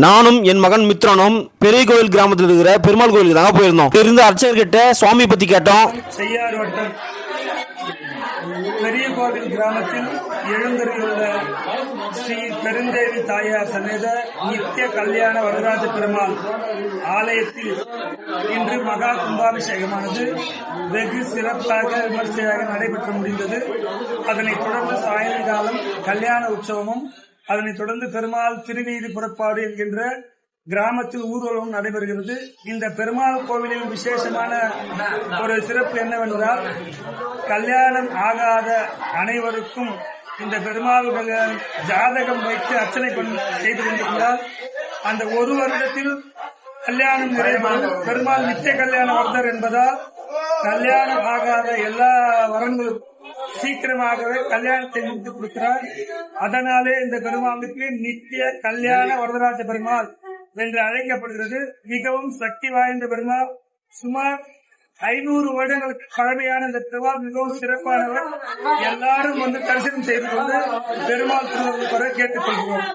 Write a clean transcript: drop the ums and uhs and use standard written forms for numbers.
நானும் என் மகன் மித்ரனும் பெரிய கோயில் கிராமத்தில் இருக்கிற பெருமாள் கோயிலுக்கு தாங்க போயிருந்தோம். இருந்த அர்ச்சகர்கிட்ட சுவாமி பத்தி கேட்டோம். செய்யாறு வட்டம் பெரிய கோவில் கிராமத்தில் எழுந்தருளுள்ள ஸ்ரீ பெருந்தேவி தாயார் சமேத நித்திய கல்யாண வரதராஜ பெருமாள் ஆலயத்தில் இன்று மகா கும்பாபிஷேகமானது வெகு சிறப்பாக விமர்சையாக நடைபெற்று முடிந்தது. அதனைத் தொடர்ந்து சாயங்காலம் கல்யாண உற்சவமும், அதனைத் தொடர்ந்து பெருமாள் திருவீதி புறப்பாடு என்கின்ற கிராமத்தில் ஊர்வலம் நடைபெறுகிறது. இந்த பெருமாள் கோவிலில் விசேஷமான ஒரு சிறப்பு என்னவென்றால், கல்யாணம் ஆகாத அனைவருக்கும் இந்த பெருமாள் ஜாதகம் வைத்து அர்ச்சனை செய்து கொண்டிருந்தால் அந்த ஒரு வருடத்தில் கல்யாணம் நிறைவேறும். பெருமாள் நித்திய கல்யாண வரதர் என்பதால் கல்யாணம் ஆகாத எல்லா வரங்களும் சீக்கிரமாகவே கல்யாணத்தை முடித்து கொடுக்கிறார். அதனாலே இந்த பெருமாளுக்கு நித்திய கல்யாண வரதராஜ பெருமாள் என்று அழைக்கப்படுகிறது. மிகவும் சக்தி வாய்ந்த பெருமாள். சுமார் 500 வருடங்களுக்கு பழமையான இந்த பெருமாள் மிகவும் சிறப்பானவர். எல்லாரும் வந்து தரிசனம் செய்து கொண்டு பெருமாள் திருவிழா கேட்டுக் கொள்கிறோம்.